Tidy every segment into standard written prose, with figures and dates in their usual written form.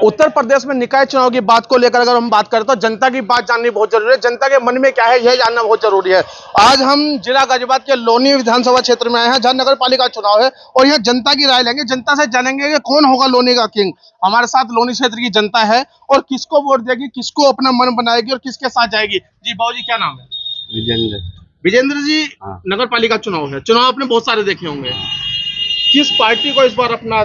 उत्तर प्रदेश में निकाय चुनाव की बात को लेकर अगर हम बात करें तो जनता की बात जाननी बहुत जरूरी है। जनता के मन में क्या है यह जानना बहुत जरूरी है। आज हम जिला गाजियाबाद के लोनी विधानसभा क्षेत्र में आए हैं जहां नगर पालिका चुनाव है और यहाँ जनता की राय लेंगे, जनता से जानेंगे कि कौन होगा लोनी का किंग। हमारे साथ लोनी क्षेत्र की जनता है और किसको वोट देगी, किसको अपना मन बनाएगी और किसके साथ जाएगी। जी बाबू जी, क्या नाम है? विजेंद्र। विजेंद्र जी, नगर पालिका चुनाव है, चुनाव आपने बहुत सारे देखे होंगे, किस पार्टी को इस बार अपना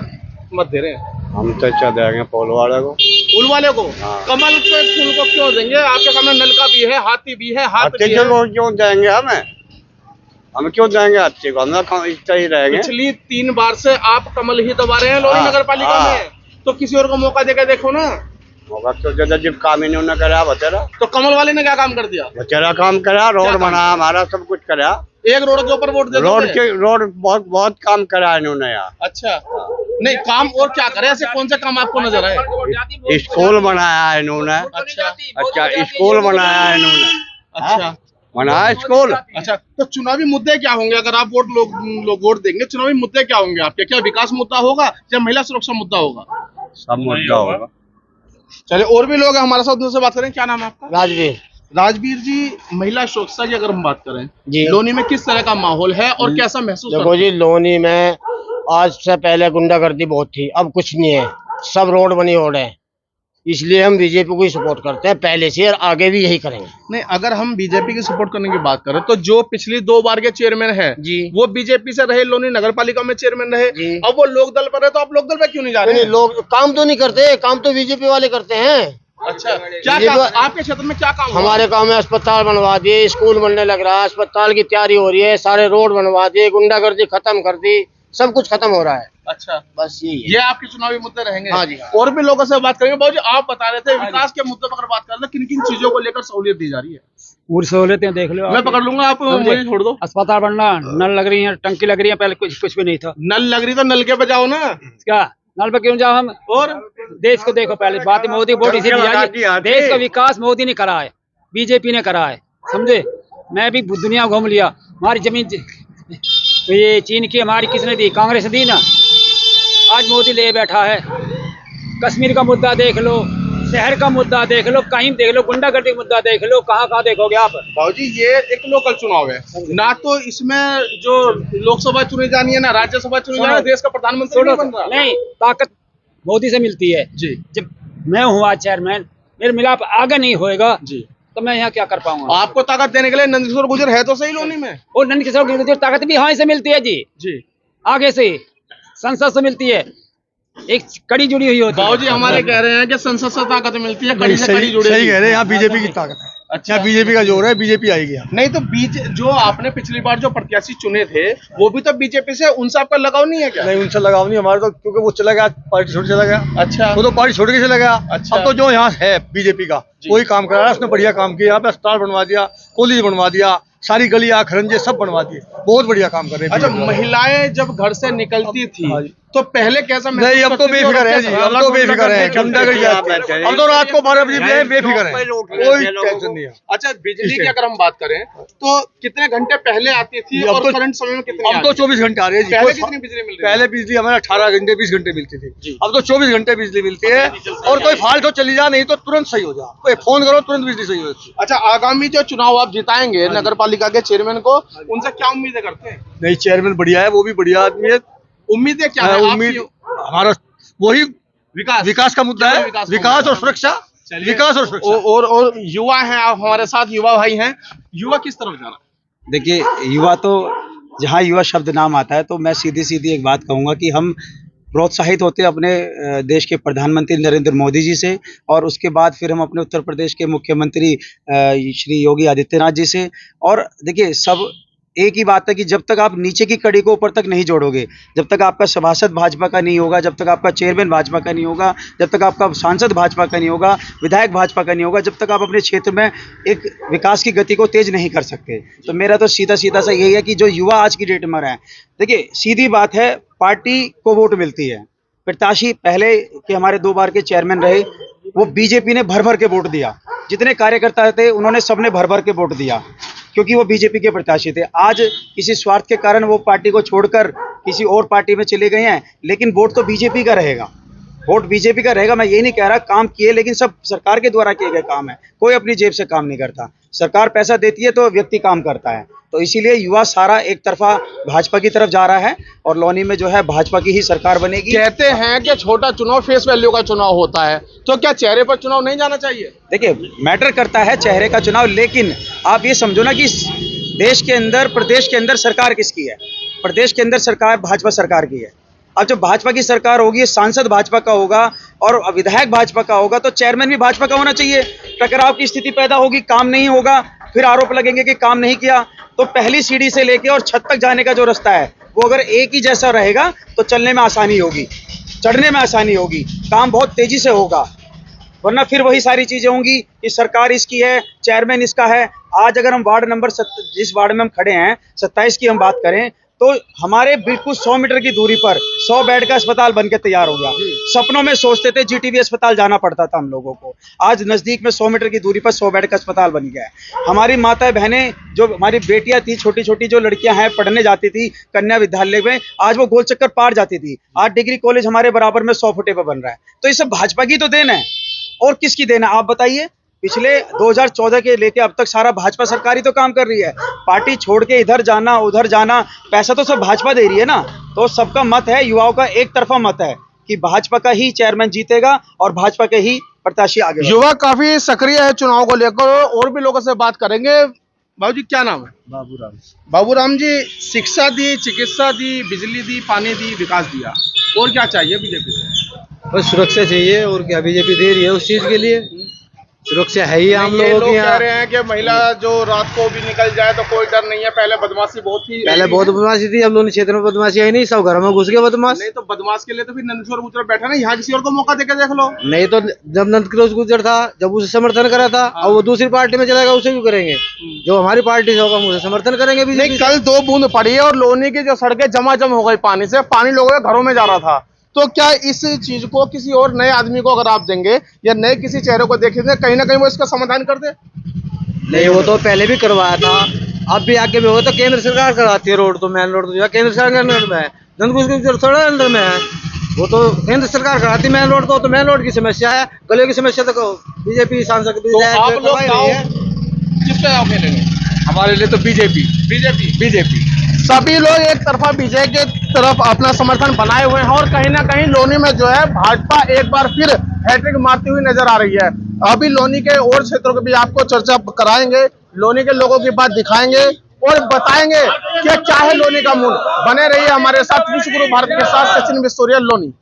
मत दे रहे हैं? हम तो अच्छा देंगे पोल वाले को। फूल वाले को? हाँ। कमल के फूल को क्यों देंगे? आपके सामने नलका भी है, हाथी भी है, हाथ भी है। क्यों देंगे हम क्यों देंगे अच्छे को? हम इतना ही रहेंगे। पिछली 3 बार से आप कमल ही दबा रहे हैं लोनी नगर पालिका में, तो किसी और को मौका देकर देखो ना। मौका तो ज्यादा जब काम ही नहीं करा बतेरा। तो कमल वाले ने क्या काम कर दिया? बतेरा काम करा, रोड बना, हमारा सब कुछ करा। एक रोड के ऊपर वोट दे रोड बहुत काम करा इन्होंने यार। अच्छा, नहीं काम और क्या करे? ऐसे कौन से काम आपको नजर आए? स्कूल बनाया इन्होंने। अच्छा, स्कूल बनाया इन्होंने। अच्छा, बनाया स्कूल। अच्छा, तो चुनावी मुद्दे क्या होंगे अगर आप लोग वोट देंगे? चुनावी मुद्दे क्या होंगे आपके? क्या विकास मुद्दा होगा या महिला सुरक्षा मुद्दा होगा? सब मुद्दा होगा। चलिए, और भी लोग हैं हमारे साथ, उनसे बात करें। क्या नाम है आपका? राजवीर। राजवीर जी, महिला सुरक्षा की अगर हम बात करें जी, लोनी में किस तरह का माहौल है और कैसा महसूस देखो जी, लोनी में आज से पहले गुंडागर्दी बहुत थी, अब कुछ नहीं है, सब रोड बनी हो रहे हैं, इसलिए हम बीजेपी को ही सपोर्ट करते हैं पहले से और आगे भी यही करेंगे। नहीं, अगर हम बीजेपी की सपोर्ट करने की बात करें तो जो पिछली 2 बार के चेयरमैन हैं जी, वो बीजेपी से रहे, लोनी नगर पालिका में चेयरमैन रहे, अब वो लोक दल पर है, तो आप लोक दल पे क्यों नहीं जा रहे? नहीं, लोग काम तो नहीं करते, काम तो बीजेपी वाले करते हैं। अच्छा, क्या काम, आपके क्षेत्र में क्या काम? हमारे गांव में अस्पताल बनवा दिए, स्कूल बनने लग रहा है, अस्पताल की तैयारी हो रही है, सारे रोड बनवा दिए, गुंडागर्दी खत्म कर दी, सब कुछ खत्म हो रहा है। अच्छा, बस यही है। ये आपके चुनावी मुद्दे रहेंगे? हाँ जी। और भी लोगों से बात करेंगे। बाबू जी, आप बता रहे थे विकास के मुद्दे पर अगर बात करें तो किन किन चीजों को लेकर सहूलियत दी जा रही है? पूरी सहूलियतें देख लो। मैं पकड़ लूंगा, आप मुझे छोड़ दो। अस्पताल बनना, नल लग रही है, टंकी लग रही है, पहले कुछ भी नहीं था। नल लग रही तो नल के पे जाओ ना। क्या नल पे क्यों जाओ हम? और देश को देखो, पहले बात मोदी वोट इसीलिए, देश का विकास मोदी ने करा है, बीजेपी ने करा है, समझे? मैं भी दुनिया घूम लिया, हमारी जमीन तो ये चीन की हमारी किसने दी? कांग्रेस दी ना। आज मोदी ले बैठा है। कश्मीर का मुद्दा देख लो, शहर का मुद्दा देख लो, कहीं देख लो, गुंडागर्दी का मुद्दा देख लो, कहाँ देखोगे आप? बाबूजी, ये एक लोकल चुनाव है ना, तो इसमें जो लोकसभा चुनी जानी है ना राज्यसभा चुनी जानी है, देश का प्रधानमंत्री नहीं बन रहा। नहीं, ताकत मोदी से मिलती है जी। जब मैं हूँ आज चेयरमैन, मेरे मिलाप आगे नहीं होएगा जी, तो मैं यहाँ क्या कर पाऊंगा? आपको ताकत देने के लिए नंदकिशोर गुर्जर है तो सही लोनी में। और नंदकिशोर गुर्जर ताकत भी यहाँ से मिलती है जी, आगे से संसद से मिलती है, एक कड़ी जुड़ी हुई होती है। बाबूजी हमारे कह रहे हैं कि संसद से ताकत मिलती है, कड़ी से कड़ी जुड़ी। सही कह रहे हैं, यहाँ बीजेपी की ताकत है। अच्छा, बीजेपी का जोर है, बीजेपी आएगी। नहीं तो जो आपने पिछली बार जो प्रत्याशी चुने थे वो भी तो बीजेपी से, उनसे आपका लगाव नहीं है क्या? नहीं, उनसे लगाव नहीं हमारे तो, क्योंकि वो चला गया, पार्टी छोड़ चला गया। अच्छा, वो तो पार्टी छोड़ के चला गया। अच्छा। अब तो जो यहाँ है बीजेपी का वही काम कर रहा है, उसने बढ़िया काम किया, यहाँ पे अस्पताल बनवा दिया, कॉलेज बनवा दिया, सारी गलियां खरंजे सब बनवा दिए, बहुत बढ़िया काम कर रहे हैं। अच्छा, महिलाएं जब घर से निकलती थी तो पहले कैसा? नहीं, अब तो बेफिक्र है जी, अब तो बेफिक्र है, अब तो रात को 12 बजे बेफिक्र है, कोई टेंशन नहीं है। अच्छा, बिजली की अगर हम बात करें तो कितने घंटे पहले आती थी और करंट समय में कितनी? अब तो 24 घंटे आ रही है जी। पहले कितनी बिजली मिल रही है? पहले बिजली हमारे 18 घंटे 20 घंटे मिलती थी, अब तो 24 घंटे बिजली मिलती है। और कोई फाल्ट हो चली जा, नहीं तो तुरंत सही हो जा, कोई फोन करो तुरंत बिजली सही हो जाती है। अच्छा, आगामी जो चुनाव आप जिताएंगे नगर पालिका के चेयरमैन को, उनसे क्या उम्मीदें करते हैं? नहीं, चेयरमैन बढ़िया है, वो भी बढ़िया आदमी है। उम्मीदें क्या है? उम्मीद हमारा वही विकास का मुद्दा है, विकास और सुरक्षा, विकास और सुरक्षा। और युवा हैं आप हमारे साथ, युवा भाई हैं, युवा किस तरफ जा रहा है? देखिए, युवा तो जहाँ युवा शब्द नाम आता है तो मैं सीधी एक बात कहूँगा कि हम प्रोत्साहित होते हैं अपने देश के प्रधानमंत्री नरेंद्र मोदी जी से, और उसके बाद फिर हम अपने उत्तर प्रदेश के मुख्यमंत्री श्री योगी आदित्यनाथ जी से। और देखिए, सब एक ही बात है कि जब तक आप नीचे की कड़ी को ऊपर तक नहीं जोड़ोगे, जब तक आपका सभासद भाजपा का नहीं होगा, जब तक आपका चेयरमैन भाजपा का नहीं होगा, जब तक आपका सांसद भाजपा का नहीं होगा, विधायक भाजपा का नहीं होगा, जब तक आप अपने क्षेत्र में एक विकास की गति को तेज नहीं कर सकते। तो मेरा तो सीधा सा यही है कि जो युवा आज की डेट में रहे, देखिए सीधी बात है, पार्टी को वोट मिलती है, प्रत्याशी पहले के हमारे 2 बार के चेयरमैन रहे, वो बीजेपी ने भर के वोट दिया, जितने कार्यकर्ता थे उन्होंने सबने भर के वोट दिया, क्योंकि वो बीजेपी के प्रत्याशी थे। आज किसी स्वार्थ के कारण वो पार्टी को छोड़कर किसी और पार्टी में चले गए हैं, लेकिन वोट तो बीजेपी का रहेगा। वोट बीजेपी का रहेगा, मैं ये नहीं कह रहा काम किए, लेकिन सब सरकार के द्वारा किए गए काम है, कोई अपनी जेब से काम नहीं करता। सरकार पैसा देती है तो व्यक्ति काम करता है, तो इसीलिए युवा सारा एक तरफा भाजपा की तरफ जा रहा है और लौनी में जो है भाजपा की ही सरकार बनेगी। कहते हैं कि छोटा चुनाव फेस वैल्यू का चुनाव होता है, तो क्या चेहरे पर चुनाव नहीं जाना चाहिए? देखिए, मैटर करता है चेहरे का चुनाव, लेकिन आप ये समझो ना कि देश के अंदर, प्रदेश के अंदर सरकार किसकी है? प्रदेश के अंदर सरकार भाजपा सरकार की है। अब जब भाजपा की सरकार होगी, सांसद भाजपा का होगा और विधायक भाजपा का होगा, तो चेयरमैन भी भाजपा का होना चाहिए। टकराव की स्थिति पैदा होगी, काम नहीं होगा, फिर आरोप लगेंगे कि काम नहीं किया। तो पहली सीढ़ी से लेके और छत तक जाने का जो रास्ता है वो अगर एक ही जैसा रहेगा तो चलने में आसानी होगी, चढ़ने में आसानी होगी, काम बहुत तेजी से होगा। वरना फिर वही सारी चीजें होंगी कि सरकार इसकी है, चेयरमैन इसका है। आज अगर हम वार्ड नंबर जिस वार्ड में हम खड़े हैं 27 की हम बात करें, तो हमारे बिल्कुल 100 मीटर की दूरी पर 100 बेड का अस्पताल बनकर तैयार हो गया। सपनों में सोचते थे जीटीबी अस्पताल जाना पड़ता था हम लोगों को, आज नजदीक में 100 मीटर की दूरी पर 100 बेड का अस्पताल बन गया है। हमारी माताएं बहनें, जो हमारी बेटियां थी, छोटी छोटी जो लड़कियां हैं, पढ़ने जाती थी कन्या विद्यालय में, आज वो गोल चक्कर पार जाती थी। आज डिग्री कॉलेज हमारे बराबर में 100 फुटे पर बन रहा है। तो ये सब भाजपा की तो देन है, और किसकी देन है आप बताइए? पिछले 2014 के लेके अब तक सारा भाजपा सरकार ही तो काम कर रही है। पार्टी छोड़ के इधर जाना उधर जाना, पैसा तो सब भाजपा दे रही है ना। तो सबका मत है, युवाओं का एक तरफा मत है कि भाजपा का ही चेयरमैन जीतेगा और भाजपा के ही प्रत्याशी आगे। युवा काफी सक्रिय है चुनाव को लेकर, और भी लोगों से बात करेंगे। बाबू जी, क्या नाम है? बाबूराम। बाबूराम जी, शिक्षा दी, चिकित्सा दी, बिजली दी, पानी दी, विकास दिया, और क्या चाहिए बीजेपी से? बस सुरक्षा चाहिए, और क्या बीजेपी दे रही है उस चीज के लिए? सुरक्षा है ही आम ये लोगों लोग की कह यहाँ। रहे हैं कि महिला जो रात को भी निकल जाए तो कोई डर नहीं है, पहले बदमाशी बहुत थी। पहले बहुत बदमाशी थी, हम लोगों ने क्षेत्र में बदमाशी आई नहीं, सब घरों में घुस गए बदमाश। नहीं तो बदमाश के लिए तो फिर नंदकिशोर गुर्जर बैठा ना, यहाँ किसी और को मौका देके देख लो। नहीं तो जब नंदकिशोर गुर्जर था, जब उसे समर्थन करा था, अब वो दूसरी पार्टी में चलेगा, उसे भी करेंगे। जो हमारी पार्टी से होगा हम उसे समर्थन करेंगे। नहीं, कल 2 बूंद पड़ी है और लोनी की जो सड़कें जमाजम हो गई पानी से, पानी लोगों के घरों में जा रहा था। तो क्या इस चीज को किसी और नए आदमी को अगर आप देंगे या नए किसी चेहरे को देखेंगे, कहीं ना कहीं वो इसका समाधान कर दे? नहीं, वो तो पहले भी करवाया था, अब भी आगे भी होगा। तो केंद्र सरकार करवाती है रोड, तो मेन रोड तो केंद्र सरकार के अंदर में है, नंदकिशोर गुर्जर थोड़ा अंदर में है। वो तो केंद्र सरकार कराती है मेन रोड, तो मेन रोड की समस्या है, गलियों की समस्या तो बीजेपी सांसद किसका गाँव खेलेंगे? हमारे लिए तो बीजेपी। सभी लोग एक तरफा बीजेपी की तरफ अपना समर्थन बनाए हुए हैं, और कहीं ना कहीं लोनी में जो है भाजपा एक बार फिर हैट्रिक मारती हुई नजर आ रही है। अभी लोनी के और क्षेत्रों की भी आपको चर्चा कराएंगे, लोनी के लोगों की बात दिखाएंगे और बताएंगे कि क्या है लोनी का मूड। बने रहिए हमारे साथ। विश्व गुरु भारत के साथ सचिन बिस्तूरिया, लोनी।